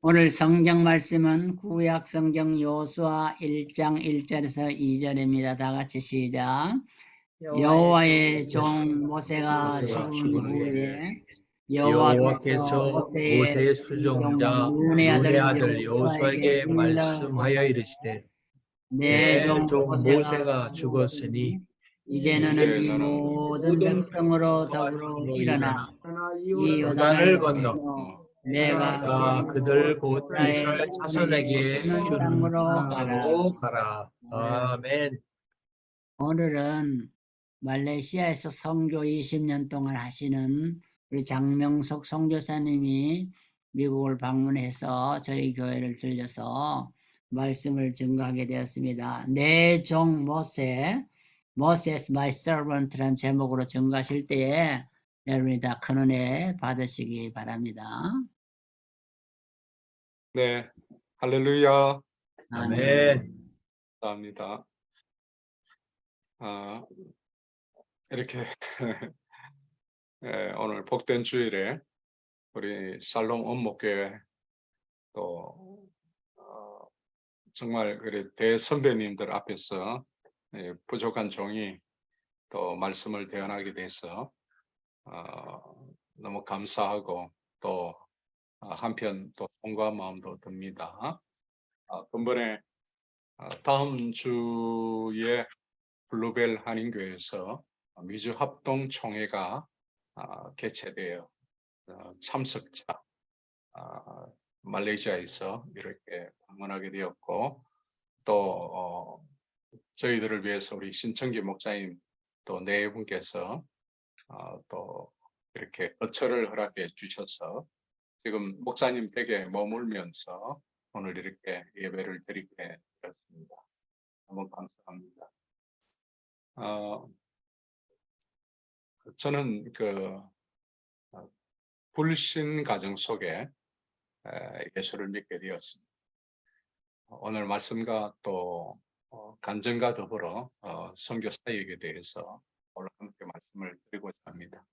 오늘 성경 말씀은 구약 성경 여호수아 1장 1절에서 2절입니다. 다 같이 시작. 여호와의 종 모세가 죽은 후에 여호와께서 여호와께서 모세의 모세의 수종 수종자 눈의 눈의 아들 아들 여호수아에게 여호수아에게 말씀하여 이르시되 내 내 종 종 모세가 모세가 죽었으니 죽었으니 이제는 이 모든 백성으로 더불어 일어나 이 요단을 요단을 건너 건너 내가 그들 곧 이스라엘 이스라엘 자손에게 주는 주는 땅으로 가라. 땅으로 가라. 아멘. 오늘은 말레이시아에서 선교 20년 동안 하시는 우리 장명석 선교사님이 미국을 방문해서 저희 교회를 들려서 말씀을 증거하게 되었습니다. 내 종 모세, Moses my servant라는 제목으로 증거하실 때에 여러분이 다 큰 은혜 받으시기 바랍니다. 네, 할렐루야. 아멘. 감사합니다. 이렇게 오늘 복된 주일에 우리 살롬 원목교회 또 정말 그래 대선배님들 앞에서 부족한 종이 또 말씀을 대언하게 돼서 너무 감사하고 또 한편 또 송구한 마음도 듭니다. 번번에 다음 주에 블루벨 한인교회에서 미주 합동 총회가 개최되어 참석자 말레이시아에서 이렇게 방문하게 되었고 또 저희들을 위해서 우리 신청기 목사님 또 네 분께서 또 이렇게 거처를 허락해 주셔서 지금 목사님 댁에 머물면서 오늘 이렇게 예배를 드리게 되었습니다. 너무 감사합니다. 저는 불신 가정 속에 예수를 믿게 되었습니다. 오늘 말씀과 또 간증과 더불어 선교 사역에 대해서 오늘 함께 말씀을 드리고자 합니다.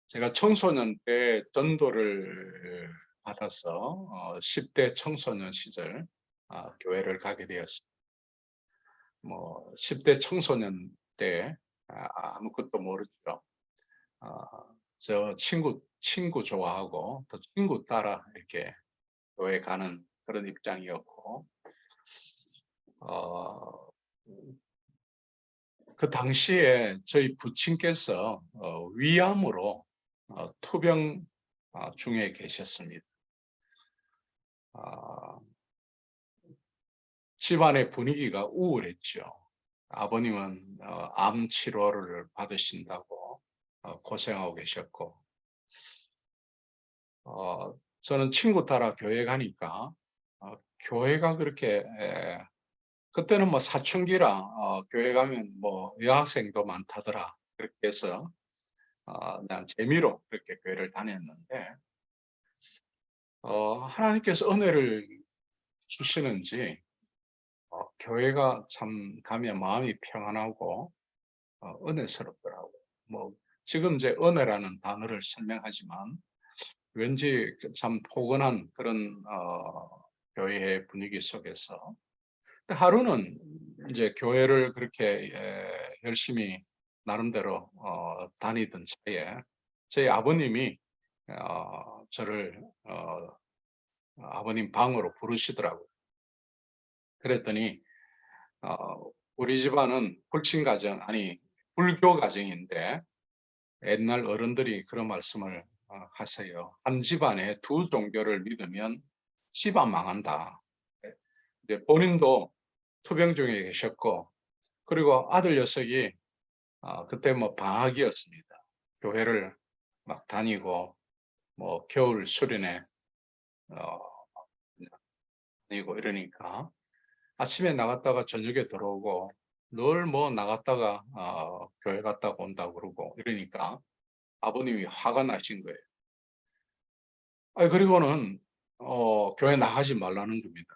제가 청소년 때 전도를 받아서 10대 청소년 시절 교회를 가게 되었습니다. 10대 청소년 때 아무것도 모르죠. 저 친구 좋아하고 또 친구 따라 이렇게 교회 가는 그런 입장이었고 그 당시에 저희 부친께서 위암으로 투병 중에 계셨습니다. 집안의 분위기가 우울했죠. 아버님은 암 치료를 받으신다고 고생하고 계셨고 저는 친구 따라 교회 가니까 교회가 그렇게 그때는 뭐 사춘기라 교회 가면 뭐 여학생도 많다더라 그렇게 해서 그냥 재미로 그렇게 교회를 다녔는데 하나님께서 은혜를 주시는지 교회가 참 가면 마음이 평안하고 은혜스럽더라고요. 뭐 지금 이제 은혜라는 단어를 설명하지만 왠지 참 포근한 그런 교회의 분위기 속에서 하루는 이제 교회를 그렇게 열심히 나름대로 다니던 차에 저희 아버님이 저를 아버님 방으로 부르시더라고요. 그랬더니 우리 집안은 불교 가정인데 옛날 어른들이 그런 말씀을 하세요. 한 집안에 두 종교를 믿으면 집안 망한다. 이제 본인도 투병 중에 계셨고 그리고 아들 녀석이 그때 뭐 방학이었습니다. 교회를 막 다니고 뭐 겨울 수련회 다니고 이러니까 아침에 나갔다가 저녁에 들어오고 늘 뭐 나갔다가 교회 갔다가 온다고 그러고 이러니까 아버님이 화가 나신 거예요. 그리고는 교회 나가지 말라는 겁니다.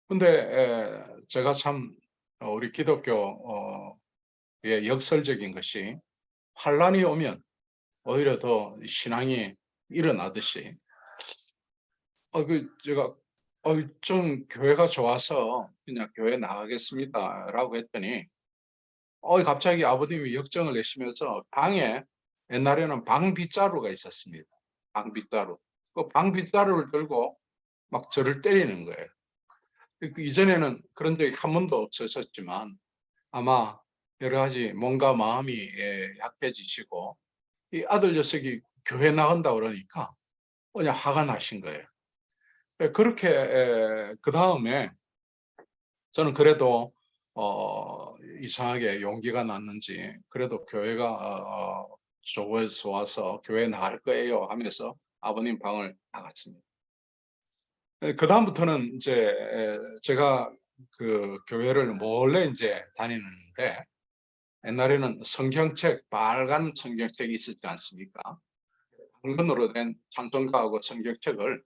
근데 제가 참 우리 기독교의 역설적인 것이 환란이 오면 오히려 더 신앙이 일어나듯이 제가 좀 교회가 좋아서 그냥 교회 나가겠습니다라고 했더니 갑자기 아버님이 역정을 내시면서 방에 옛날에는 방 빗자루가 있었습니다. 방 빗자루. 그 방 빗자루를 들고 막 저를 때리는 거예요. 이전에는 그런 적이 한 번도 없으셨지만 아마 여러 가지 몸과 마음이 약해지시고 이 아들 녀석이 교회 나간다 그러니까 그냥 화가 나신 거예요. 그렇게 그 다음에 저는 그래도 이상하게 용기가 났는지 그래도 교회가 좋아서 교회 나갈 거예요 하면서 아버님 방을 나갔습니다. 그 다음부터는 이제 제가 그 교회를 몰래 이제 다니는데 옛날에는 성경책, 빨간 성경책이 있었지 않습니까? 당근으로 된 찬송가하고 성경책을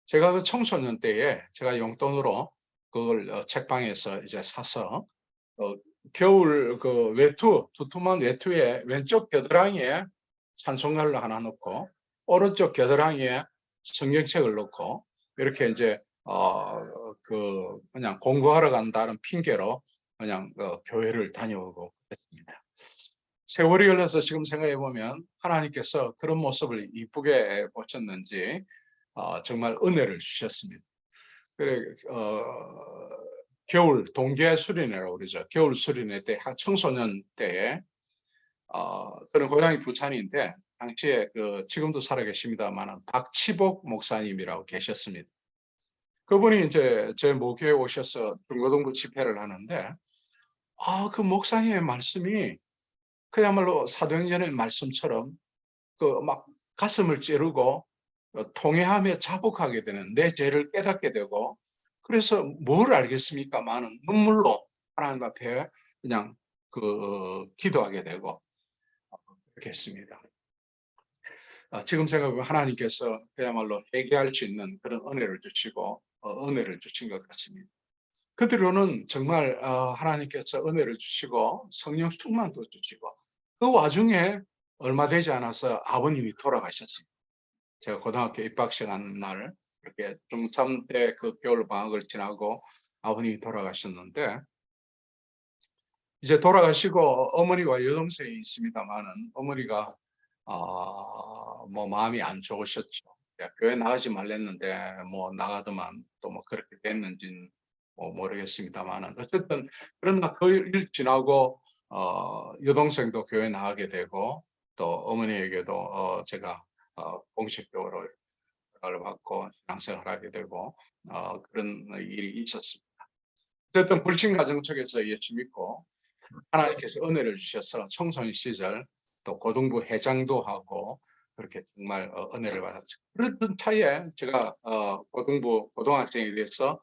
제가 그 청소년 때에 제가 용돈으로 그걸 책방에서 이제 사서 겨울 그 두툼한 외투에 왼쪽 겨드랑이에 찬송가를 하나 넣고 오른쪽 겨드랑이에 성경책을 넣고 이렇게 이제 그냥 공부하러 간다는 핑계로 그냥 교회를 다녀오고 그랬습니다. 세월이 흘러서 지금 생각해 보면 하나님께서 그런 모습을 이쁘게 보셨는지 정말 은혜를 주셨습니다. 그래 겨울 동계 수련회라고 그러죠. 겨울 수련회 때 청소년 때에 저는 고향이 부산인데 당시에 지금도 살아계십니다만 박치복 목사님이라고 계셨습니다. 그분이 이제 제 모교에 오셔서 중고등부 집회를 하는데 그 목사님의 말씀이 그야말로 사도행전의 말씀처럼 막 가슴을 찌르고 통회하며 자복하게 되는 내 죄를 깨닫게 되고 그래서 뭘 알겠습니까만은 눈물로 하나님 앞에 그냥 기도하게 되고 그렇게 했습니다. 지금 생각하면 하나님께서 그야말로 회개할 수 있는 그런 은혜를 주시고 은혜를 주신 것 같습니다. 그 뒤로는 정말 하나님께서 은혜를 주시고 성령 충만도 주시고 그 와중에 얼마 되지 않아서 아버님이 돌아가셨습니다. 제가 고등학교 입학식한 날 이렇게 중3 때 그 겨울 방학을 지나고 아버님이 돌아가셨는데 이제 돌아가시고 어머니와 여동생이 있습니다만은 어머니가 뭐 마음이 안 좋으셨죠. 교회 나가지 말랬는데 뭐 나가더만 또 뭐 그렇게 됐는지는 뭐 모르겠습니다만은 어쨌든 그러나 그 일 지나고 여동생도 교회 나가게 되고 또 어머니에게도 제가 공식적으로 연락을 받고 신앙생활을 하게 되고 그런 일이 있었습니다. 어쨌든 불신 가정 속에서 예수 믿고 하나님께서 은혜를 주셔서 청소년 시절 또 고등부 회장도 하고 그렇게 정말 은혜를 받았죠. 그랬던 차에 제가 고등학생이 돼서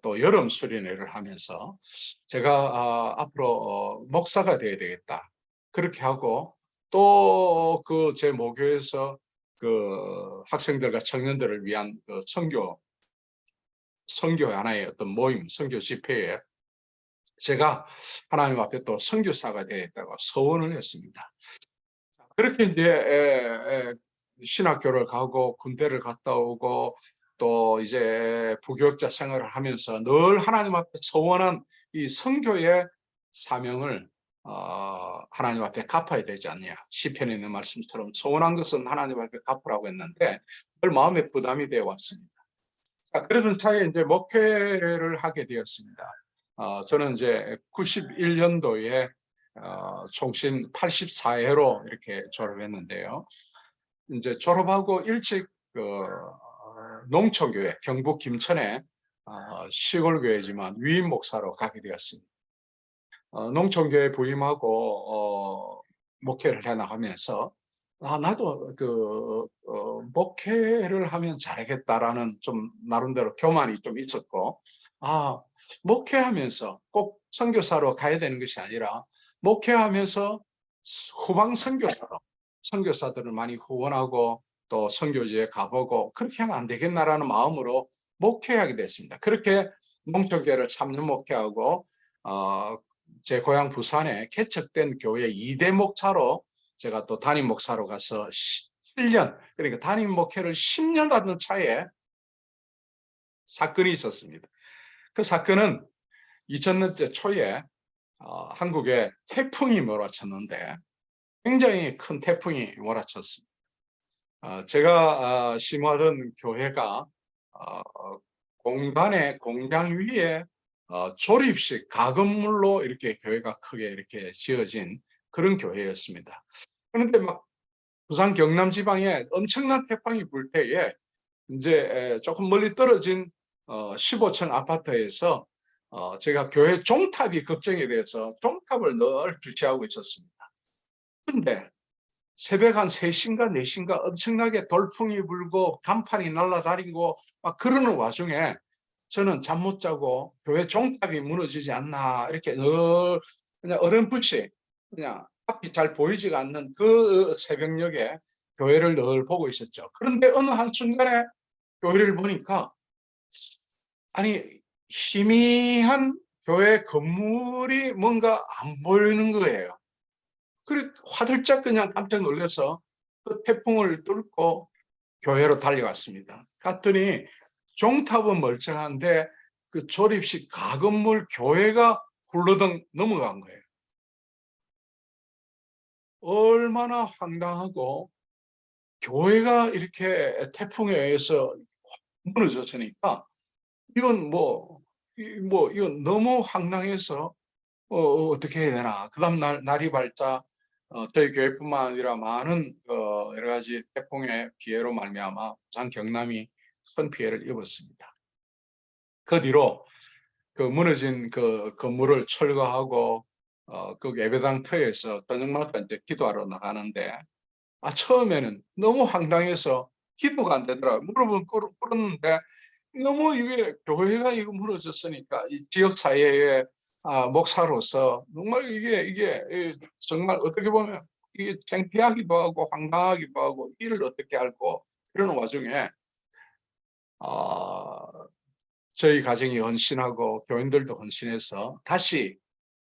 또 여름 수련회를 하면서 제가 앞으로 목사가 되어야 되겠다 그렇게 하고 또 제 모교에서 학생들과 청년들을 위한 선교 하나의 어떤 모임, 선교 집회에 제가 하나님 앞에 또 선교사가 되겠다고 서원을 했습니다. 그렇게 이제 신학교를 가고 군대를 갔다 오고 또 이제 부교육자 생활을 하면서 늘 하나님 앞에 서원한 이 선교의 사명을 하나님 앞에 갚아야 되지 않냐. 시편에 있는 말씀처럼 서원한 것은 하나님 앞에 갚으라고 했는데 늘 마음에 부담이 되어 왔습니다. 그러던 차에 이제 목회를 하게 되었습니다. 저는 이제 91년도에 총신 84회로 이렇게 졸업했는데요. 이제 졸업하고 일찍 농촌교회 경북 김천의 시골교회지만 위임 목사로 가게 되었습니다. 농촌교회 부임하고 목회를 해나가면서 나도 목회를 하면 잘하겠다라는 좀 나름대로 교만이 좀 있었고 목회하면서 꼭 선교사로 가야 되는 것이 아니라 목회하면서 후방 선교사로 선교사들을 많이 후원하고 또 선교지에 가보고 그렇게 하면 안 되겠나라는 마음으로 목회하게 됐습니다. 그렇게 농촌교회를 3년 목회하고 제 고향 부산에 개척된 교회 2대 목사로 제가 또 담임 목사로 가서 7년, 그러니까 담임 목회를 10년 하던 차에 사건이 있었습니다. 그 사건은 2000년대 초에 한국에 태풍이 몰아쳤는데 굉장히 큰 태풍이 몰아쳤습니다. 제가 심호하던 교회가 공장 위에 조립식 가건물로 이렇게 교회가 크게 이렇게 지어진 그런 교회였습니다. 그런데 막 부산 경남 지방에 엄청난 태풍이 불 때에 이제 조금 멀리 떨어진 15층 아파트에서 제가 교회 종탑이 걱정이 돼서 종탑을 늘 주시하고 있었습니다. 그런데 새벽 한 3시인가 4시인가 엄청나게 돌풍이 불고 간판이 날아다니고 막 그러는 와중에 저는 잠 못 자고 교회 종탑이 무너지지 않나 이렇게 늘 그냥 어렴풋이 그냥 앞이 잘 보이지가 않는 그 새벽녘에 교회를 늘 보고 있었죠. 그런데 어느 한순간에 교회를 보니까 아니 희미한 교회 건물이 뭔가 안 보이는 거예요. 그래 화들짝 그냥 깜짝 놀라서 그 태풍을 뚫고 교회로 달려갔습니다. 갔더니 종탑은 멀쩡한데 그 조립식 가건물 교회가 굴러덩 넘어간 거예요. 얼마나 황당하고 교회가 이렇게 태풍에 의해서 무너졌으니까 이건 이건 너무 황당해서 어떻게 해야 되나. 그 다음 날이 밝자 저희 교회뿐만 아니라 많은 여러 가지 태풍의 피해로 말미암아 부산 경남이 큰 피해를 입었습니다. 그 뒤로 그 무너진 그 건물을 철거하고 그 예배당 터에서 저녁마다 이제 기도하러 나가는데 처음에는 너무 황당해서 기도가 안 되더라고요. 무릎은 꿇었는데 너무 이게 교회가 이거 무너졌으니까 이 지역 사회의 목사로서 정말 이게 정말 어떻게 보면 이게 창피하기도 하고 황당하기도 하고 이를 어떻게 할고 그러는 와중에 저희 가정이 헌신하고 교인들도 헌신해서 다시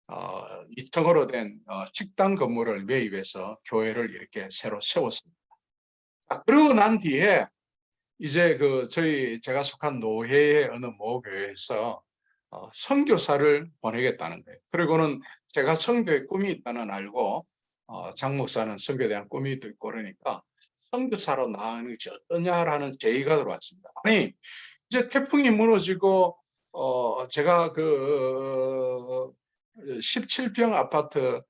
2층으로 된 식당 건물을 매입해서 교회를 이렇게 새로 세웠습니다. 그러고 난 뒤에 이제 제가 속한 노회의 어느 모 교회에서 선교사를 보내겠다는 거예요. 그리고는 제가 선교에 꿈이 있다는 알고 장 목사는 선교에 대한 꿈이 있고 그러니까 선교사로 나가는 것이 어떠냐라는 제의가 들어왔습니다. 아니 이제 태풍이 무너지고 제가 그 17평 아파트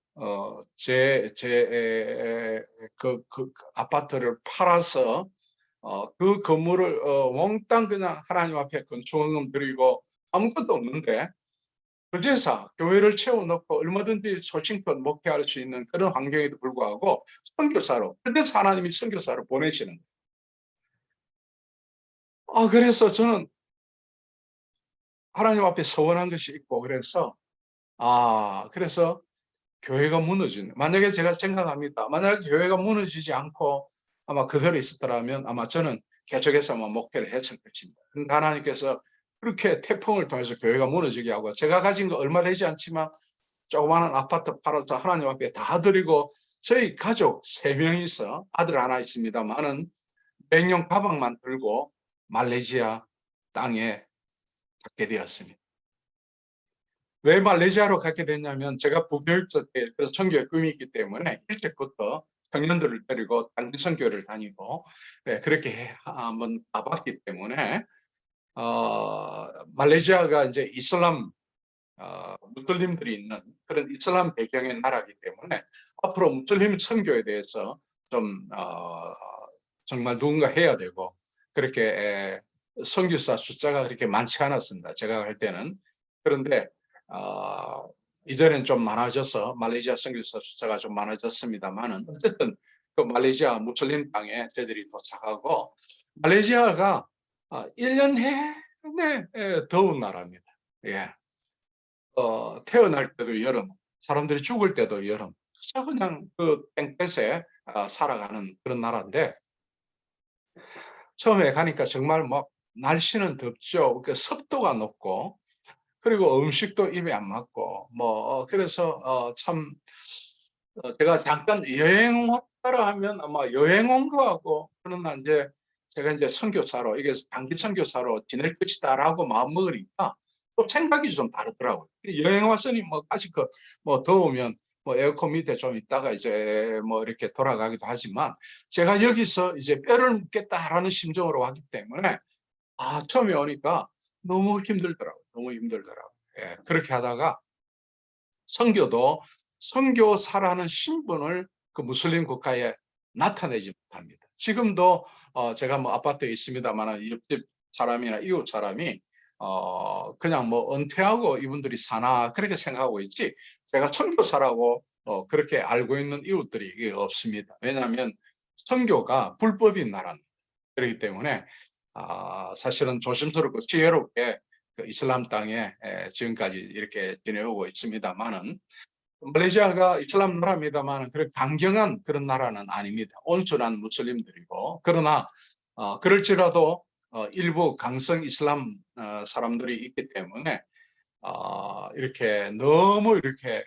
그 아파트를 팔아서 그 건물을 몽땅 그냥 하나님 앞에 건축원금 드리고 아무것도 없는데 거제사 교회를 채워넣고 얼마든지 소신껏 목회할 수 있는 그런 환경에도 불구하고 선교사로 그래서 하나님이 선교사로 보내시는 거예요. 그래서 저는 하나님 앞에 서원한 것이 있고 그래서 그래서 교회가 만약에 제가 생각합니다. 만약에 교회가 무너지지 않고 아마 그대로 있었더라면 아마 저는 계속해서 목회를 했을 것입니다. 그런데 하나님께서 그렇게 태풍을 통해서 교회가 무너지게 하고 제가 가진 거 얼마 되지 않지만 조그마한 아파트 팔아서 하나님 앞에 다 드리고 저희 가족 3명이서 아들 하나 있습니다만은 백년 가방만 들고 말레이시아 땅에 갖게 되었습니다. 왜 말레이시아로 가게 됐냐면 제가 부교육자 때 선교의 꿈이 있기 때문에 일찍부터 청년들을 데리고 단기 선교를 다니고 그렇게 한번 가봤기 때문에 말레이시아가 이제 이슬람 무슬림들이 있는 그런 이슬람 배경의 나라이기 때문에 앞으로 무슬림 선교에 대해서 좀 정말 누군가 해야 되고 그렇게 선교사 숫자가 그렇게 많지 않았습니다. 제가 갈 때는. 그런데 이전엔 좀 많아져서 말레이시아 선교사 숫자가 좀 많아졌습니다만은 어쨌든 그 말레이시아 무슬림 땅에 저희들이 도착하고 말레이시아가 1년 내내 더운 나라입니다. 예. 태어날 때도 여름, 사람들이 죽을 때도 여름. 그냥 그 땡볕에 살아가는 그런 나라인데 처음에 가니까 정말 막 날씨는 덥죠. 그 습도가 높고 그리고 음식도 입에 안 맞고 그래서 참 제가 잠깐 여행 따라 하면 아마 여행 온 거하고 그러나 이제 제가 이제 선교사로 이게 단기 선교사로 지낼 것이다라고 마음 먹으니까 또 생각이 좀 다르더라고요. 여행 왔으니 뭐 아직 뭐 더우면 뭐 에어컨 밑에 좀 있다가 이제 뭐 이렇게 돌아가기도 하지만 제가 여기서 이제 뼈를 묻겠다라는 심정으로 왔기 때문에 처음에 오니까 너무 힘들더라고요. 너무 힘들더라고요. 예, 그렇게 하다가 선교도 선교사라는 신분을 그 무슬림 국가에 나타내지 못합니다. 지금도 제가 뭐 아파트에 있습니다만 옆집 사람이나 이웃 사람이 그냥 뭐 은퇴하고 이분들이 사나 그렇게 생각하고 있지 제가 선교사라고 그렇게 알고 있는 이웃들이 없습니다. 왜냐하면 선교가 불법인 나라입니다. 그렇기 때문에 사실은 조심스럽고 지혜롭게 그 이슬람 땅에 지금까지 이렇게 지내오고 있습니다만은 말레이시아가 이슬람 나라입니다만 그런 강경한 그런 나라는 아닙니다. 온순한 무슬림들이고 그러나 그럴지라도 일부 강성 이슬람 사람들이 있기 때문에 이렇게 너무 이렇게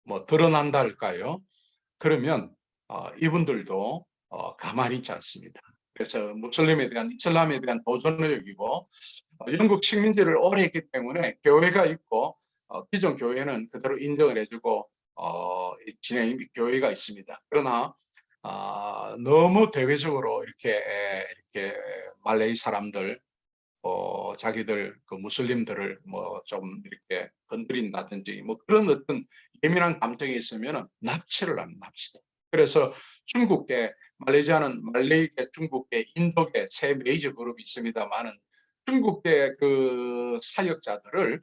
뭐 드러난다 할까요? 그러면 이분들도 가만히 있지 않습니다. 그래서 무슬림에 대한 이슬람에 대한 도전을 여기고 영국 식민지를 오래 했기 때문에 교회가 있고 기존 교회는 그대로 인정을 해주고 진행 교회가 있습니다. 그러나 너무 대외적으로 이렇게 말레이 사람들 자기들 그 무슬림들을 뭐 좀 이렇게 건드린다든지 뭐 그런 어떤 예민한 감정이 있으면 납치를 합니다. 납치도. 그래서 중국계 말레이시아는 말레이계, 중국계, 인도계 세 메이저 그룹이 있습니다만은 중국계 그 사역자들을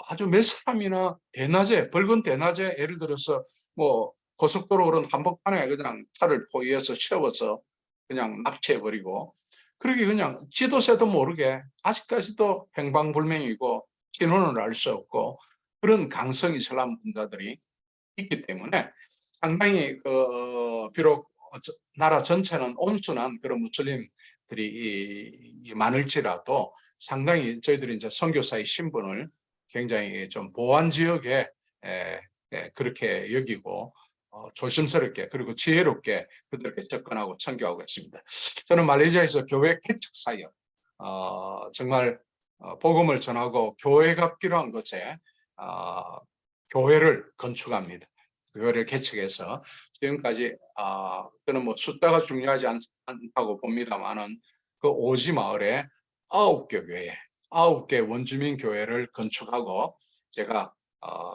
아주 몇 사람이나 대낮에 붉은 대낮에 예를 들어서 뭐 고속도로 그런 한복판에 그냥 차를 포위해서 세워서 그냥 납치해버리고 그렇게 그냥 지도새도 모르게 아직까지도 행방불명이고 신원을 알 수 없고 그런 강성 이슬람 분자들이 있기 때문에 상당히 비록 나라 전체는 온순한 그런 무슬림들이 많을지라도 상당히 저희들이 이제 선교사의 신분을 굉장히 좀 보안 지역에 그렇게 여기고 조심스럽게 그리고 지혜롭게 그들에게 접근하고 선교하고 있습니다. 저는 말레이시아에서 교회 개척 사역 정말 복음을 전하고 교회가 필요한 곳에 교회를 건축합니다. 교회를 개척해서 지금까지 저는 뭐 숫자가 중요하지 않다고 봅니다만은 그 오지 마을에 9개 교회, 9개 원주민 교회를 건축하고 제가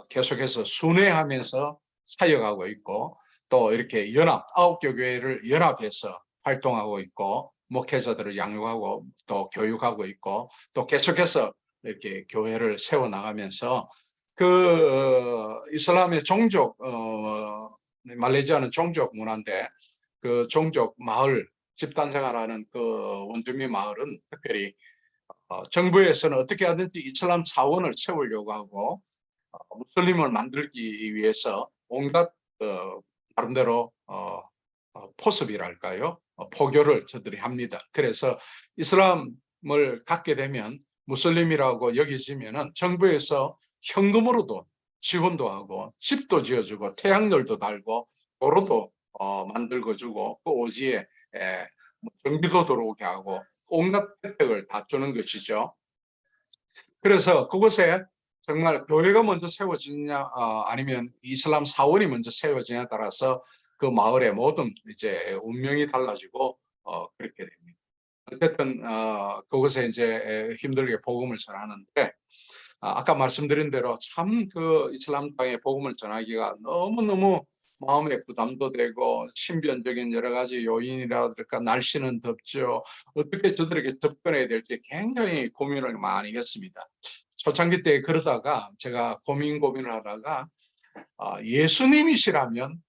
계속해서 순회하면서 사역하고 있고 또 이렇게 9개 교회를 연합해서 활동하고 있고 목회자들을 양육하고 또 교육하고 있고 또 계속해서 이렇게 교회를 세워나가면서 그 이슬람의 종족 말레이시아는 종족 문화인데 그 종족 마을 집단생활하는 그 원주민 마을은 특별히 정부에서는 어떻게 하든지 이슬람 사원을 세우려고 하고 무슬림을 만들기 위해서 온갖 나름대로 포섭이랄까요? 포교를 저들이 합니다. 그래서 이슬람을 갖게 되면 무슬림이라고 여겨지면은 정부에서 현금으로도 지원도 하고 집도 지어주고 태양열도 달고 도로도 만들고 주고 그 오지에 전기도 들어오게 하고 온갖 혜택을 다 주는 것이죠. 그래서 그곳에 정말 교회가 먼저 세워지느냐 아니면 이슬람 사원이 먼저 세워지냐에 따라서 그 마을의 모든 이제 운명이 달라지고 그렇게 됩니다. 어쨌든 그곳에 이제 힘들게 복음을 전하는데 아까 말씀드린 대로 참 그 이슬람 땅에 복음을 전하기가 너무너무 마음에 부담도 되고 신변적인 여러 가지 요인이라든가 날씨는 덥죠. 어떻게 저들에게 접근해야 될지 굉장히 고민을 많이 했습니다. 초창기 때 그러다가 제가 고민을 하다가 예수님이시라면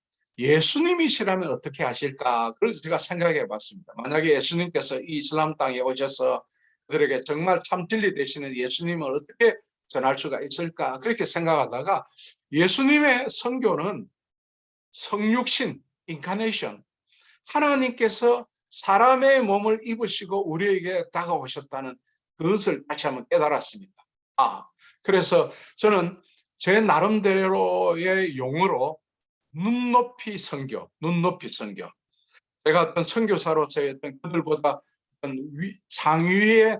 어떻게 하실까? 그래서 제가 생각해 봤습니다. 만약에 예수님께서 이 이슬람 땅에 오셔서 그들에게 정말 참 진리 되시는 예수님을 어떻게 전할 수가 있을까? 그렇게 생각하다가 예수님의 선교는 성육신, 인카네이션, 하나님께서 사람의 몸을 입으시고 우리에게 다가오셨다는 그것을 다시 한번 깨달았습니다. 그래서 저는 제 나름대로의 용어로 눈높이 선교, 눈높이 선교. 제가 어떤 선교사로서의 어떤 그들보다 어떤 상위의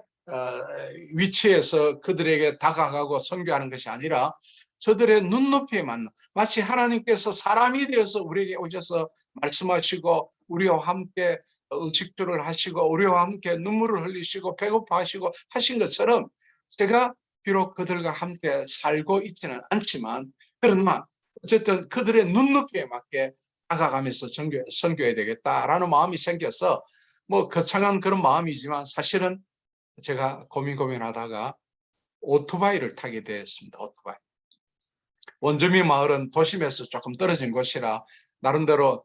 위치에서 그들에게 다가가고 선교하는 것이 아니라 저들의 눈높이에 맞는, 마치 하나님께서 사람이 되어서 우리에게 오셔서 말씀하시고 우리와 함께 의식주를 하시고 우리와 함께 눈물을 흘리시고 배고파하시고 하신 것처럼 제가 비록 그들과 함께 살고 있지는 않지만 그러나 어쨌든 그들의 눈높이에 맞게 다가가면서 선교해야 되겠다라는 마음이 생겨서 뭐 거창한 그런 마음이지만 사실은 제가 고민하다가 오토바이를 타게 되었습니다. 오토바이. 원주민 마을은 도심에서 조금 떨어진 곳이라 나름대로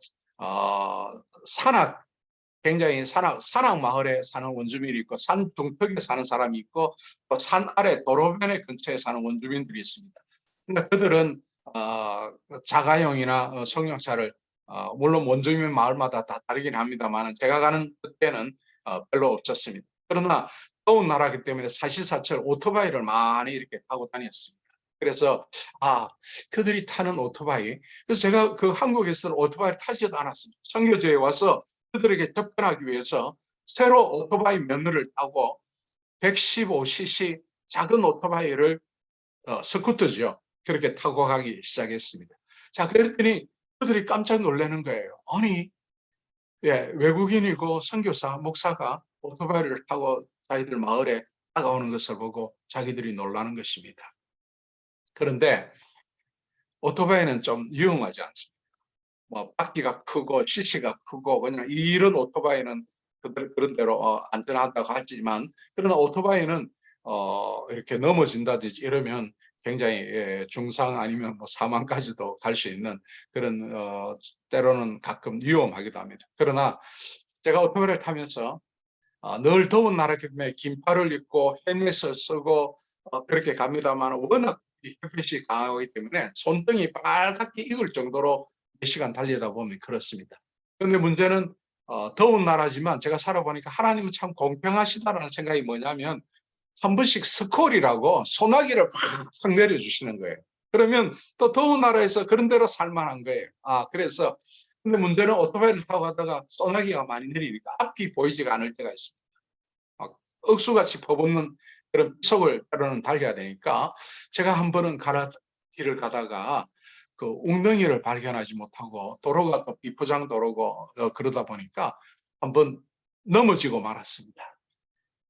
굉장히 산악 마을에 사는 원주민이 있고 산 중턱에 사는 사람이 있고 또 산 아래 도로변의 근처에 사는 원주민들이 있습니다. 그러니까 그들은 자가용이나 승용차를 물론 원주민 마을마다 다 다르긴 합니다만 제가 가는 그때는 별로 없었습니다. 그러나 더운 나라이기 때문에 사시사철 오토바이를 많이 이렇게 타고 다녔습니다. 그래서 그들이 타는 오토바이, 그래서 제가 그 한국에서는 오토바이를 타지도 않았습니다. 선교지에 와서 그들에게 접근하기 위해서 새로 오토바이 면허를 따고 115cc 작은 오토바이를 스쿠터죠. 그렇게 타고 가기 시작했습니다. 자, 그랬더니 그들이 깜짝 놀라는 거예요. 아니, 외국인이고 선교사, 목사가 오토바이를 타고 자기들 마을에 다가오는 것을 보고 자기들이 놀라는 것입니다. 그런데 오토바이는 좀 위험하지 않습니까? 뭐 바퀴가 크고 시시가 크고 그냥 이런 오토바이는 그런 대로 안전하다고 하지만 그러나 오토바이는 이렇게 넘어진다든지 이러면 굉장히 중상 아니면 뭐 사망까지도 갈 수 있는 그런 때로는 가끔 위험하기도 합니다. 그러나 제가 오토바이를 타면서 늘 더운 나라이기 때문에 긴팔을 입고 헬멧을 쓰고 그렇게 갑니다만 워낙 햇빛이 강하기 때문에 손등이 빨갛게 익을 정도로 몇 시간 달리다 보면 그렇습니다. 그런데 문제는 더운 나라지만 제가 살아보니까 하나님은 참 공평하시다라는 생각이 뭐냐면 한 번씩 스콜이라고 소나기를 팍 내려주시는 거예요. 그러면 또 더운 나라에서 그런 대로 살만한 거예요. 그래서 근데 문제는 오토바이를 타고 가다가 소나기가 많이 내리니까 앞이 보이지가 않을 때가 있습니다. 막 억수같이 퍼붓는 그런 속을 때로는 달려야 되니까 제가 한 번은 길을 가다가 그 웅덩이를 발견하지 못하고 도로가 또 비포장 도로고 그러다 보니까 한번 넘어지고 말았습니다.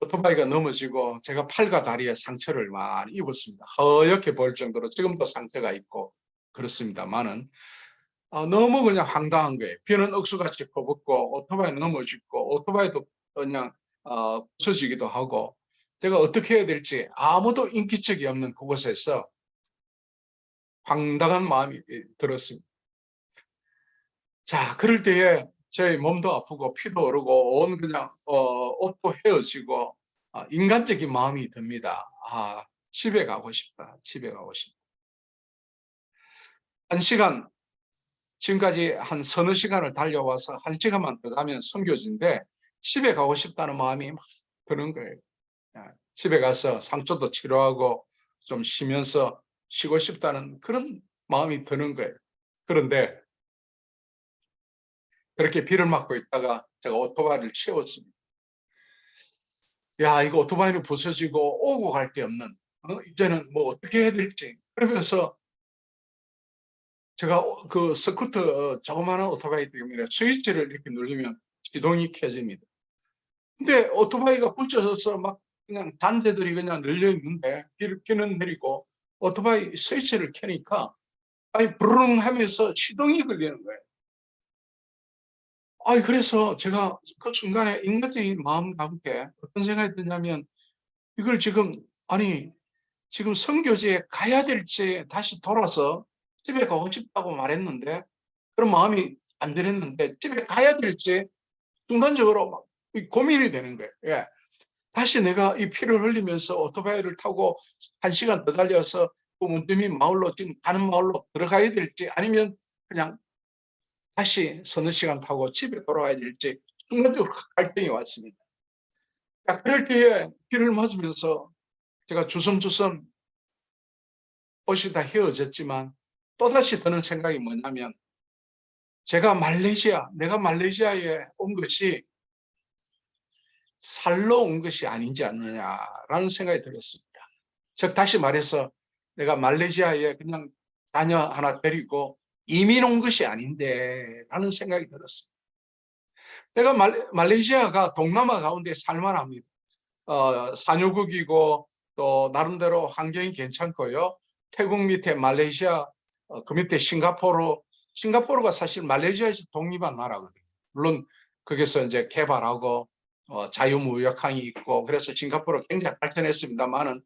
오토바이가 넘어지고 제가 팔과 다리에 상처를 많이 입었습니다. 허옇게 보일 정도로 지금도 상처가 있고 그렇습니다만은 너무 그냥 황당한 거예요. 비는 억수같이 퍼붓고 오토바이는 넘어지고 오토바이도 그냥 부서지기도 하고 제가 어떻게 해야 될지 아무도 인기척이 없는 그곳에서 황당한 마음이 들었습니다. 자, 그럴 때에 제 몸도 아프고 피도 오르고 온 그냥 옷도 헤어지고 인간적인 마음이 듭니다. 집에 가고 싶다. 집에 가고 싶다. 1시간 지금까지 한 서너 시간을 달려와서 1시간만 더 가면 선교지인데 집에 가고 싶다는 마음이 막 드는 거예요. 집에 가서 상처도 치료하고 좀 쉬면서 쉬고 싶다는 그런 마음이 드는 거예요. 그런데 그렇게 비를 맞고 있다가 제가 오토바이를 채웠습니다. 이거 오토바이는 부서지고 오고 갈 데 없는 이제는 뭐 어떻게 해야 될지 그러면서 제가 그 스쿠터 조그마한 오토바이 때문에 스위치를 이렇게 누르면 시동이 켜집니다. 근데 오토바이가 붙여져서 막 그냥 단재들이 그냥 늘려 있는데 비는 내리고 오토바이 스위치를 켜니까 부르릉 하면서 시동이 걸리는 거예요. 그래서 제가 그 순간에 인간적인 마음과 함께 어떤 생각이 드냐면 이걸 지금 지금 선교지에 가야 될지 다시 돌아서 집에 가고 싶다고 말했는데 그런 마음이 안 들었는데 집에 가야 될지 순간적으로 막 고민이 되는 거예요. 다시 내가 이 피를 흘리면서 오토바이를 타고 1시간 더 달려서 그 원주민 마을로 지금 가는 마을로 들어가야 될지 아니면 그냥 다시 서너 시간 타고 집에 돌아가야 될지 순간적으로 갈등이 왔습니다. 그럴 때에 비를 맞으면서 제가 주섬주섬 옷이 다 휘어졌지만 또다시 드는 생각이 뭐냐면 내가 말레이시아에 온 것이 살러 온 것이 아닌지 않느냐라는 생각이 들었습니다. 즉 다시 말해서 내가 말레이시아에 그냥 자녀 하나 데리고 이민 온 것이 아닌데 라는 생각이 들었습니다. 내가 말레이시아가 동남아 가운데 살만합니다. 산유국이고 또 나름대로 환경이 괜찮고요. 태국 밑에 말레이시아, 그 밑에 싱가포르가 사실 말레이시아에서 독립한 나라거든요. 물론 거기서 이제 개발하고 자유무역항이 있고 그래서 싱가포르가 굉장히 발전했습니다만은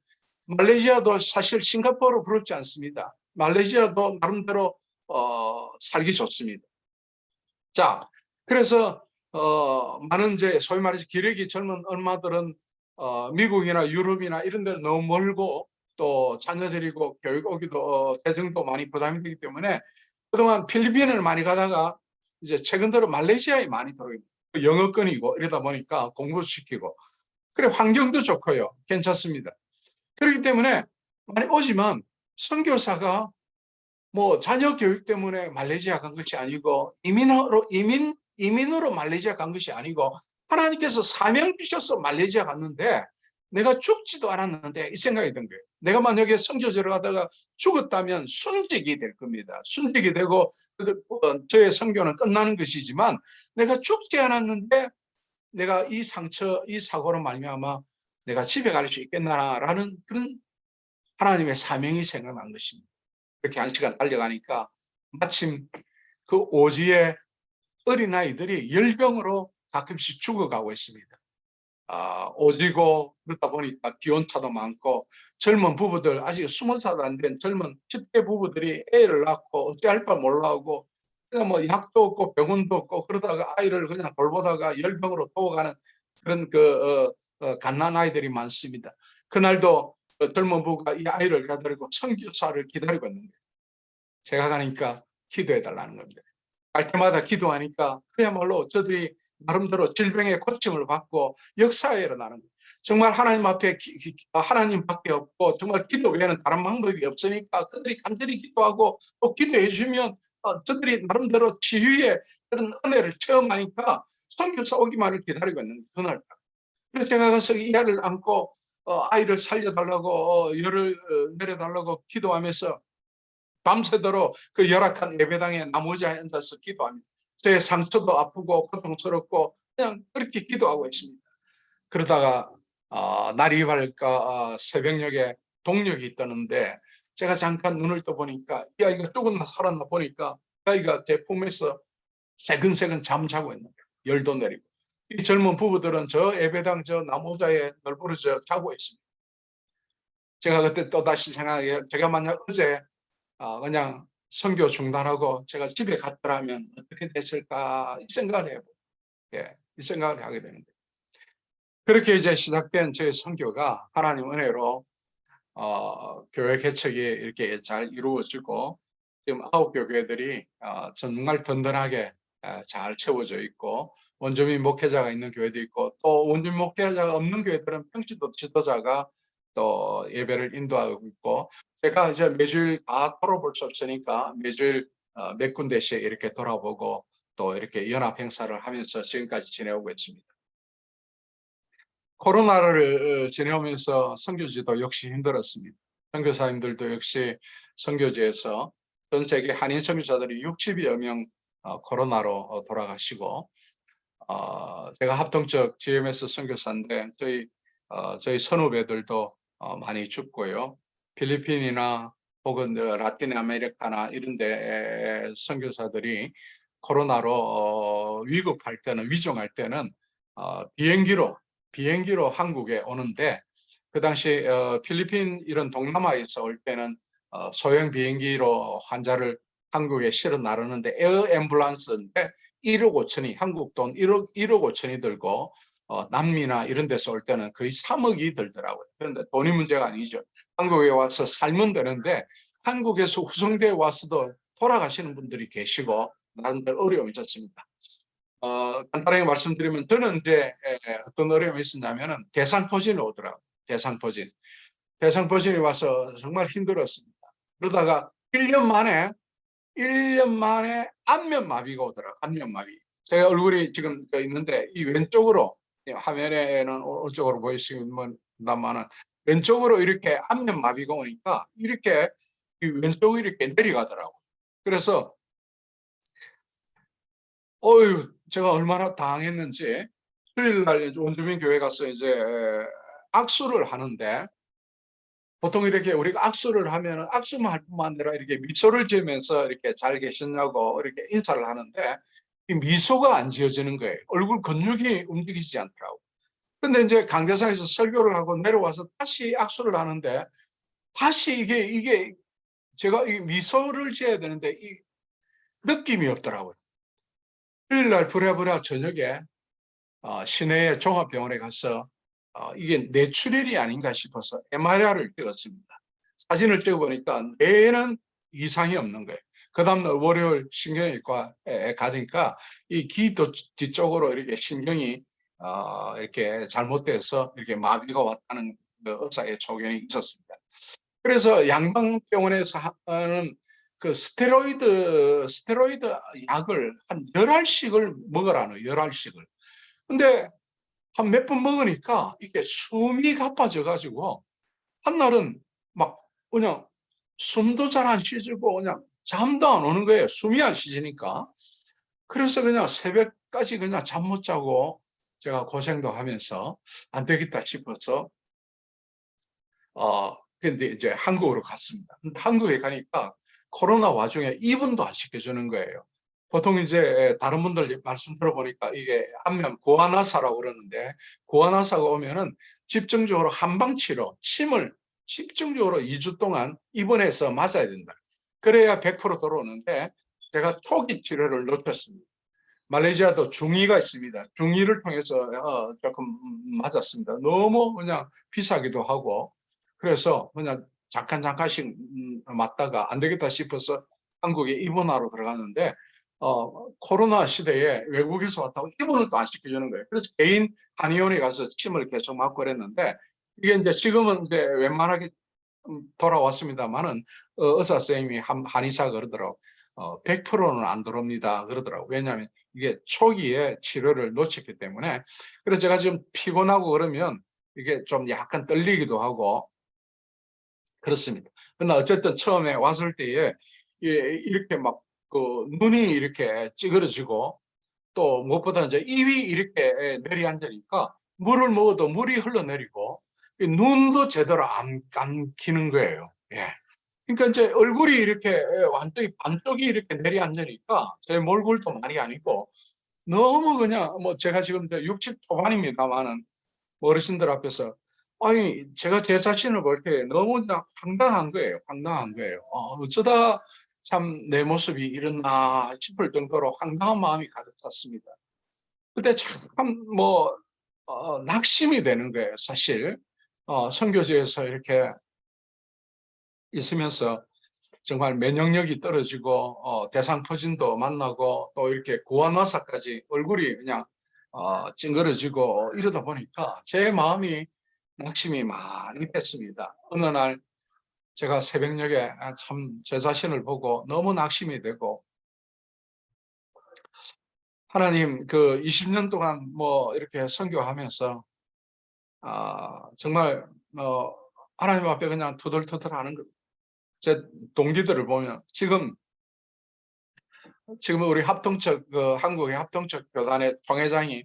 말레이시아도 사실 싱가포르 부럽지 않습니다. 말레이시아도 나름대로 살기 좋습니다. 자, 그래서 많은 이제 소위 말해서 기력이 젊은 엄마들은 미국이나 유럽이나 이런 데는 너무 멀고 또 자녀 데리고 교육 오기도 재정도 많이 부담이 되기 때문에 그동안 필리핀을 많이 가다가 이제 최근 들어 말레이시아에 많이 들어요. 영어권이고 이러다 보니까 공부 시키고 그래 환경도 좋고요. 괜찮습니다. 그렇기 때문에 많이 오지만 선교사가 뭐 자녀 교육 때문에 말레이시아 간 것이 아니고 이민으로 말레이시아 간 것이 아니고 하나님께서 사명 주셔서 말레이시아 갔는데 내가 죽지도 않았는데 이 생각이 든 거예요. 내가 만약에 선교지를 가다가 죽었다면 순직이 될 겁니다. 순직이 되고 저의 선교는 끝나는 것이지만 내가 죽지 않았는데 내가 이 상처, 이 사고로 말미암아 내가 집에 갈 수 있겠나라는 그런 하나님의 사명이 생각난 것입니다. 그렇게 한 시간 달려가니까 마침 그 오지에 어린아이들이 열병으로 가끔씩 죽어가고 있습니다. 오지고 그러다 보니까 기온차도 많고 젊은 부부들 아직 20살도 안 된 젊은 10대 부부들이 애를 낳고 어찌할 바 몰라하고 그냥 뭐 약도 없고 병원도 없고 그러다가 아이를 그냥 돌보다가 열병으로 도와가는 그런 갓난 아이들이 많습니다. 그날도 젊은 부부가 이 아이를 가지고 선교사를 기다리고 있는데 제가 가니까 기도해 달라는 겁니다. 갈 때마다 기도하니까 그야말로 저들이 나름대로 질병의 고침을 받고 역사에 일어나는 거예요. 정말 하나님 앞에 하나님밖에 없고 정말 기도 외에는 다른 방법이 없으니까 그들이 간절히 기도하고 또 기도해 주면 저들이 나름대로 치유의 그런 은혜를 체험하니까 선교사 오기만을 기다리고 있는 그날. 그래서 제가 가서 이 아이를 안고 아이를 살려달라고 열을 내려달라고 기도하면서 밤새도록 그 열악한 예배당에 나무자에 앉아서 기도합니다. 제 상처도 아프고 고통스럽고 그냥 그렇게 기도하고 있습니다. 그러다가 날이 밝까 새벽녘에 동력이 뜨는데 제가 잠깐 눈을 떠보니까 이 아이가 죽었나 살았나 보니까 이 아이가 제 품에서 새근새근 잠자고 있는 거예요. 열도 내리고. 이 젊은 부부들은 저 예배당 저 나무자에 널브러져 자고 있습니다. 제가 그때 또다시 생각해 제가 만약 어제 그냥 선교 중단하고 제가 집에 갔더라면 어떻게 됐을까 이 생각을 해요. 예, 이 생각을 하게 되는 거예요. 그렇게 이제 시작된 저의 선교가 하나님 은혜로 교회 개척이 이렇게 잘 이루어지고 지금 9교회들이 정말 든든하게 잘 채워져 있고 원주민 목회자가 있는 교회도 있고 또 원주민 목회자가 없는 교회들은 평지도 지도자가 또 예배를 인도하고 있고 제가 이제 매주일 다 돌아볼 수 없으니까 매주일 몇 군데씩 이렇게 돌아보고 또 이렇게 연합 행사를 하면서 지금까지 지내오고 있습니다. 코로나를 지내오면서 선교지도 역시 힘들었습니다. 선교사님들도 역시 선교지에서 전 세계 한인 선교사들이 60여 명 코로나로 돌아가시고 제가 합동적 GMS 선교사인데 저희 선후배들도 많이 죽고요. 필리핀이나 혹은 라틴 아메리카나 이런 데 선교사들이 코로나로 위급할 때는 위중할 때는 비행기로 한국에 오는데 그 당시 필리핀 이런 동남아에서 올 때는 소형 비행기로 환자를 한국에 실어 나르는데 에어 앰뷸런스인데 1억 5천이 한국 돈 1억 5천이 들고 남미나 이런 데서 올 때는 거의 3억이 들더라고요. 그런데 돈이 문제가 아니죠. 한국에 와서 살면 되는데 한국에서 후송대에 와서도 돌아가시는 분들이 계시고 나름대로 어려움이 있었습니다. 간단하게 말씀드리면 저는 이제 어떤 어려움이 있었냐면은 대상포진이 오더라고요. 대상포진이 와서 정말 힘들었습니다. 그러다가 1년 만에 1년 만에 안면마비가 오더라고요. 안면마비. 제가 얼굴이 지금 있는데 이 왼쪽으로, 화면에는 오른쪽으로 보이시면다만은 왼쪽으로 이렇게 안면마비가 오니까 이렇게 이 왼쪽이 이렇게 내려가더라고요. 그래서 제가 얼마나 당했는지 수요일날 원주민 교회 가서 이제 악수를 하는데, 보통 이렇게 우리가 악수를 하면 악수만 할 뿐만 아니라 이렇게 미소를 지으면서 이렇게 잘 계셨냐고 이렇게 인사를 하는데, 이 미소가 안 지어지는 거예요. 얼굴 근육이 움직이지 않더라고요. 근데 이제 강대상에서 설교를 하고 내려와서 다시 악수를 하는데, 다시 이게 제가 이 미소를 지어야 되는데 이 느낌이 없더라고요. 토요일날 부랴부랴 저녁에 시내의 종합병원에 가서 이게 뇌출혈이 아닌가 싶어서 MRI를 찍었습니다. 사진을 찍어보니까 뇌에는 이상이 없는 거예요. 그 다음날 월요일 신경외과에 가니까 이 귀 뒤쪽으로 이렇게 신경이 이렇게 잘못돼서 이렇게 마비가 왔다는 그 의사의 소견이 있었습니다. 그래서 양방병원에서 하는 그 스테로이드 약을 한 10알씩을 먹으라는 10알씩을. 근데 한 몇 번 먹으니까 이게 숨이 가빠져 가지고 한날은 막 그냥 숨도 잘 안 쉬지고 그냥 잠도 안 오는 거예요. 숨이 안 쉬지니까. 그래서 그냥 새벽까지 그냥 잠 못 자고 제가 고생도 하면서 안 되겠다 싶어서 근데 이제 한국으로 갔습니다. 근데 한국에 가니까 코로나 와중에 입원도 안 시켜주는 거예요. 보통 이제 다른 분들 말씀 들어보니까 이게 안면 구안화사라고 그러는데, 구안화사가 오면은 집중적으로 한방치료, 침을 집중적으로 2주 동안 입원해서 맞아야 된다. 그래야 100% 돌아오는데 제가 초기 치료를 놓쳤습니다. 말레이시아도 중이가 있습니다. 중이를 통해서 조금 맞았습니다. 너무 그냥 비싸기도 하고, 그래서 그냥 잠깐씩 맞다가 안 되겠다 싶어서 한국에 입원하러 들어갔는데, 코로나 시대에 외국에서 왔다고 입원을 또 안 시켜주는 거예요. 그래서 개인 한의원에 가서 침을 계속 맞고 그랬는데, 이게 이제 지금은 이제 웬만하게 돌아왔습니다만은 의사 선생님이 한의사가 그러더라고. 100%는 안 들어옵니다 그러더라고. 왜냐하면 이게 초기에 치료를 놓쳤기 때문에. 그래서 제가 지금 피곤하고 그러면 이게 좀 약간 떨리기도 하고 그렇습니다. 그러나 어쨌든 처음에 왔을 때에 이렇게 막 그 눈이 이렇게 찌그러지고, 또 무엇보다 이제 입이 이렇게 내리앉으니까 물을 먹어도 물이 흘러내리고 눈도 제대로 안 감기는 거예요. 예. 그러니까 이제 얼굴이 이렇게 완전히 반쪽이 이렇게 내리앉으니까 제 몰골도 말이 아니고 너무 그냥 뭐 제가 지금 60 초반입니다만은 어르신들 앞에서 아니 제가 제 자신을 볼 때 너무 그냥 황당한 거예요. 황당한 거예요. 어쩌다 참 내 모습이 이랬나 싶을 정도로 황당한 마음이 가득 찼습니다. 그때 참 뭐 낙심이 되는 거예요. 사실 선교지에서 이렇게 있으면서 정말 면역력이 떨어지고 대상포진도 만나고 또 이렇게 구안화사까지 얼굴이 그냥 찡그러지고 이러다 보니까 제 마음이 낙심이 많이 됐습니다. 어느 날 제가 새벽녘에 참 제 자신을 보고 너무 낙심이 되고, 하나님 그 20년 동안 뭐 이렇게 선교하면서 정말 하나님 앞에 그냥 투덜투덜하는 거. 제 동기들을 보면 지금 우리 합동적 한국의 합동적 교단의 총회장이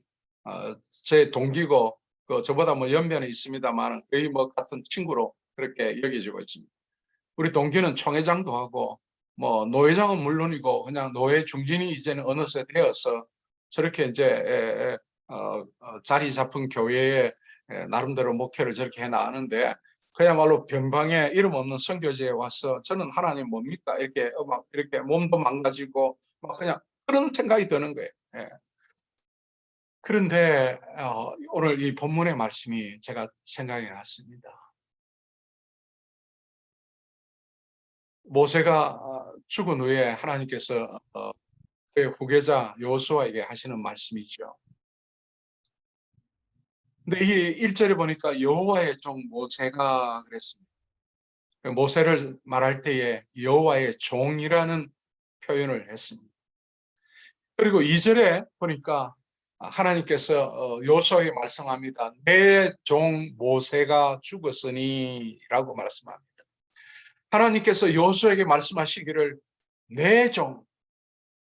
제 동기고 저보다 뭐 연배는 있습니다만 거의 뭐 같은 친구로 그렇게 여겨지고 있습니다. 우리 동기는 총회장도 하고 뭐 노회장은 물론이고 그냥 노회 중진이 이제는 어느새 되어서 저렇게 이제 자리 잡은 교회에 나름대로 목회를 저렇게 해 나가는데, 그야말로 변방에 이름 없는 선교지에 와서 저는 하나님 뭡니까 이렇게 막 이렇게 몸도 망가지고 막 그냥 그런 생각이 드는 거예요. 예. 그런데 오늘 이 본문의 말씀이 제가 생각이 났습니다. 모세가 죽은 후에 하나님께서 그의 후계자 여호수아에게 하시는 말씀이죠. 근데 이 1절에 보니까 여호와의 종 모세가 그랬습니다. 모세를 말할 때에 여호와의 종이라는 표현을 했습니다. 그리고 2절에 보니까 하나님께서 요소에게 말씀합니다. 내 종 모세가 죽었으니 라고 말씀합니다. 하나님께서 요소에게 말씀하시기를 내 종,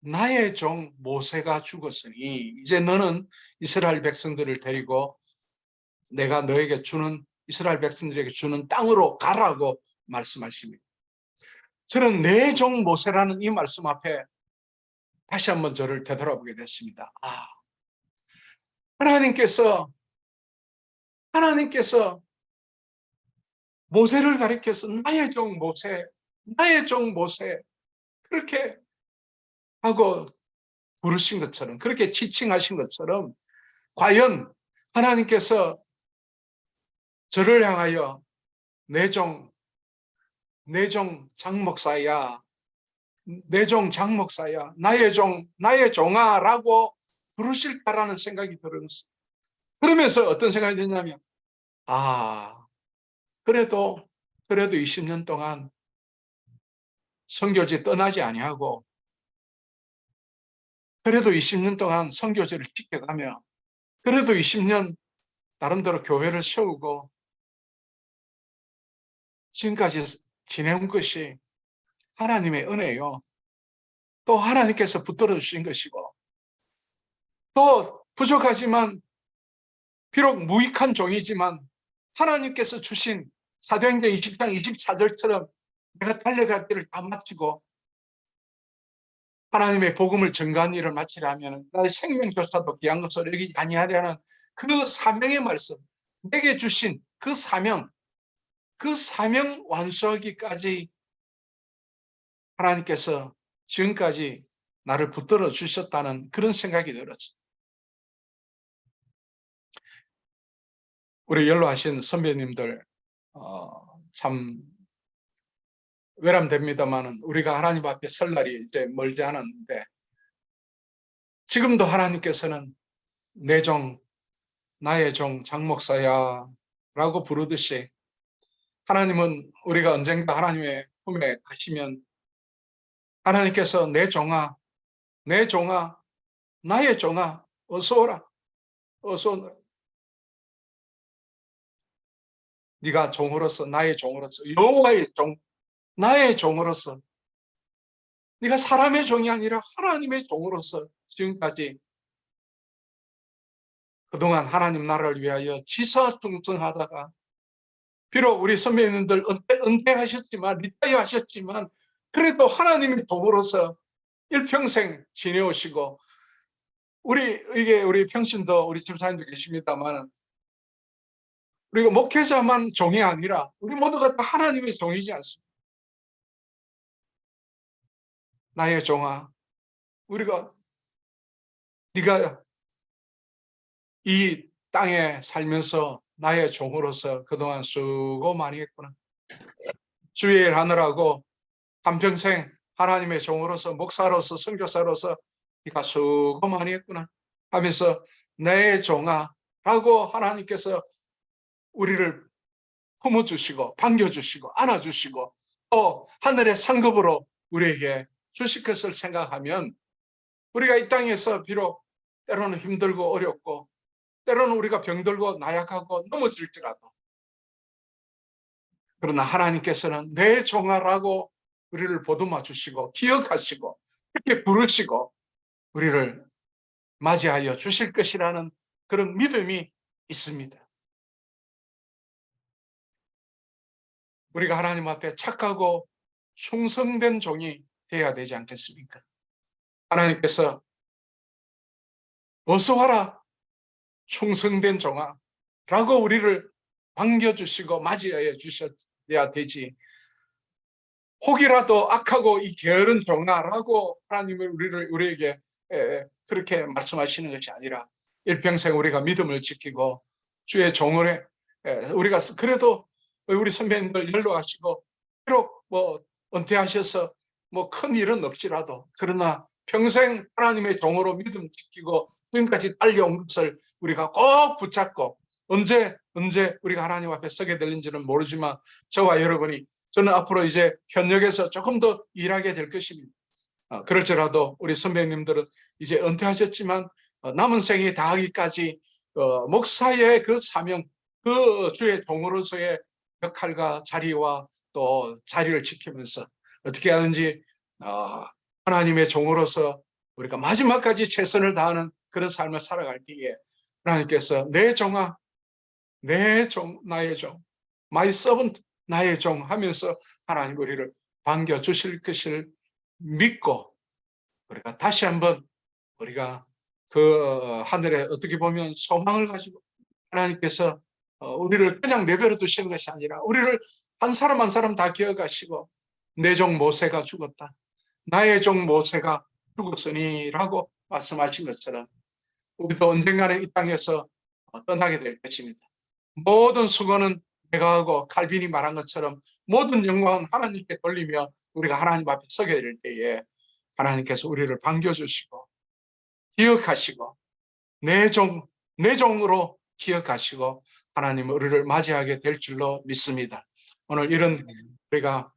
나의 종 모세가 죽었으니 이제 너는 이스라엘 백성들을 데리고 내가 너에게 주는 이스라엘 백성들에게 주는 땅으로 가라고 말씀하십니다. 저는 내 종 모세라는 이 말씀 앞에 다시 한번 저를 되돌아보게 됐습니다. 하나님께서 모세를 가리켜서 나의 종 모세, 나의 종 모세 그렇게 하고 부르신 것처럼, 그렇게 지칭하신 것처럼 과연 하나님께서 저를 향하여 내 종 장목사야, 내 종 장목사야, 나의 종아라고 부르실까라는 생각이 들었어요. 그러면서 어떤 생각이 드냐면 그래도 20년 동안 선교지 떠나지 아니하고 그래도 20년 동안 선교지를 지켜가며 그래도 20년 나름대로 교회를 세우고 지금까지 지내온 것이 하나님의 은혜요. 또 하나님께서 붙들어 주신 것이고 또 부족하지만 비록 무익한 종이지만 하나님께서 주신 사도행전 20장 24절처럼 내가 달려갈 길을 다 마치고 하나님의 복음을 전가하는 일을 마치려 하면 나의 생명조차도 귀한 것을 여기지 아니하려는 그 사명의 말씀, 내게 주신 그 사명 완수하기까지 하나님께서 지금까지 나를 붙들어 주셨다는 그런 생각이 들었어요. 우리 연로하신 선배님들 참 외람됩니다만 우리가 하나님 앞에 설 날이 이제 멀지 않았는데 지금도 하나님께서는 내 종, 나의 종 장목사야 라고 부르듯이 하나님은 우리가 언젠가 하나님의 품에 가시면 하나님께서 내 종아, 나의 종아 어서 오라, 어서 오라. 네가 종으로서 나의 종으로서 여호와의 종, 나의 종으로서 네가 사람의 종이 아니라 하나님의 종으로서 지금까지 그동안 하나님 나라를 위하여 지사충성하다가 비록 우리 선배님들 은퇴하셨지만 리타이어 하셨지만 그래도 하나님의 종으로서 일평생 지내오시고 우리 평신도 우리 집사님도 계십니다만 우리가 목회자만 종이 아니라 우리 모두가 다 하나님의 종이지 않습니까? 나의 종아, 네가 이 땅에 살면서 나의 종으로서 그동안 수고 많이 했구나. 주의 일 하느라고 한평생 하나님의 종으로서 목사로서 선교사로서 네가 수고 많이 했구나 하면서 내 종아 라고 하나님께서 우리를 품어주시고 반겨주시고 안아주시고 또 하늘의 상급으로 우리에게 주실 것을 생각하면 우리가 이 땅에서 비록 때로는 힘들고 어렵고 때로는 우리가 병들고 나약하고 넘어질지라도 그러나 하나님께서는 내 종아라고 우리를 보듬어 주시고 기억하시고 이렇게 부르시고 우리를 맞이하여 주실 것이라는 그런 믿음이 있습니다. 우리가 하나님 앞에 착하고 충성된 종이 되어야 되지 않겠습니까? 하나님께서 어서 와라 충성된 종아 라고 우리를 반겨주시고 맞이하여 주셔야 되지 혹이라도 악하고 이 게으른 종아라고 하나님은 우리에게 그렇게 말씀하시는 것이 아니라 일평생 우리가 믿음을 지키고 주의 종을 우리가 그래도 우리 선배님들 연로하시고 비록 은퇴하셔서 큰 일은 없지라도 그러나 평생 하나님의 종으로 믿음 지키고 지금까지 달려온 것을 우리가 꼭 붙잡고 언제 우리가 하나님 앞에 서게 될는지는 모르지만 저와 여러분이 저는 앞으로 이제 현역에서 조금 더 일하게 될 것입니다. 그럴지라도 우리 선배님들은 이제 은퇴하셨지만 남은 생에 다하기까지 목사의 그 사명, 그 주의 종으로서의 역할과 자리와 또 자리를 지키면서 어떻게 하든지 하나님의 종으로서 우리가 마지막까지 최선을 다하는 그런 삶을 살아갈 때에 하나님께서 내 종아, 내 종, 나의 종, my servant, 나의 종 하면서 하나님 우리를 반겨주실 것을 믿고 우리가 다시 한번 우리가 그 하늘에 어떻게 보면 소망을 가지고 하나님께서 우리를 그냥 내버려 두시는 것이 아니라 우리를 한 사람 한 사람 다 기억하시고 내 종 모세가 죽었다, 나의 종 모세가 죽었으니 라고 말씀하신 것처럼 우리도 언젠가는 이 땅에서 떠나게 될 것입니다. 모든 수고는 내가 하고 칼빈이 말한 것처럼 모든 영광은 하나님께 돌리며 우리가 하나님 앞에 서게 될 때에 하나님께서 우리를 반겨주시고 기억하시고 내 종으로 기억하시고 하나님 우리를 맞이하게 될 줄로 믿습니다. 오늘 이런 우리가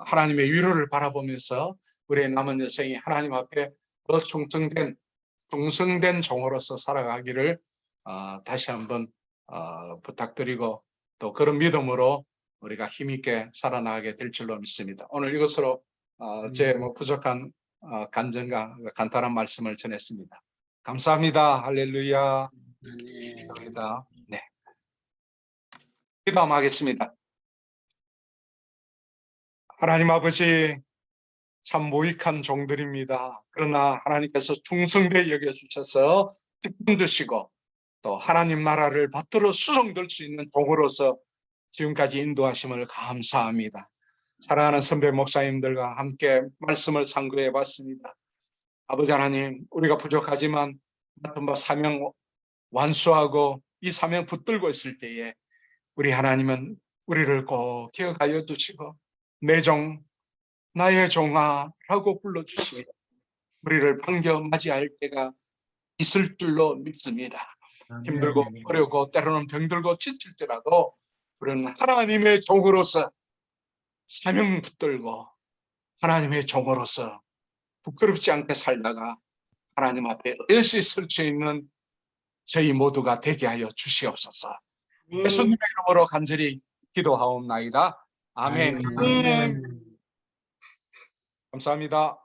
하나님의 위로를 바라보면서 우리의 남은 여생이 하나님 앞에 더 충성된 종으로서 살아가기를 다시 한번 부탁드리고 또 그런 믿음으로 우리가 힘있게 살아나가게 될 줄로 믿습니다. 오늘 이것으로 제 부족한 간증과 간단한 말씀을 전했습니다. 감사합니다. 할렐루야. 감사합니다. 네. 기도하겠습니다. 하나님 아버지, 참 모익한 종들입니다. 그러나 하나님께서 충성되게 여겨주셔서 기쁨 드시고 또 하나님 나라를 받들어 수종될 수 있는 종으로서 지금까지 인도하심을 감사합니다. 사랑하는 선배 목사님들과 함께 말씀을 상고해 봤습니다. 아버지 하나님, 우리가 부족하지만 같은 사명 완수하고 이 사명 붙들고 있을 때에 우리 하나님은 우리를 꼭 기억하여 주시고 내 종, 나의 종아 라고 불러주시고 우리를 반겨 맞이할 때가 있을 줄로 믿습니다. 힘들고 어렵고 때로는 병들고 지칠지라도 우리는 하나님의 종으로서 사명 붙들고 하나님의 종으로서 부끄럽지 않게 살다가 하나님 앞에 의시 설 수 있는 저희 모두가 되게 하여 주시옵소서. 예수님의 이름으로 간절히 기도하옵나이다. 아멘. 아멘. 감사합니다.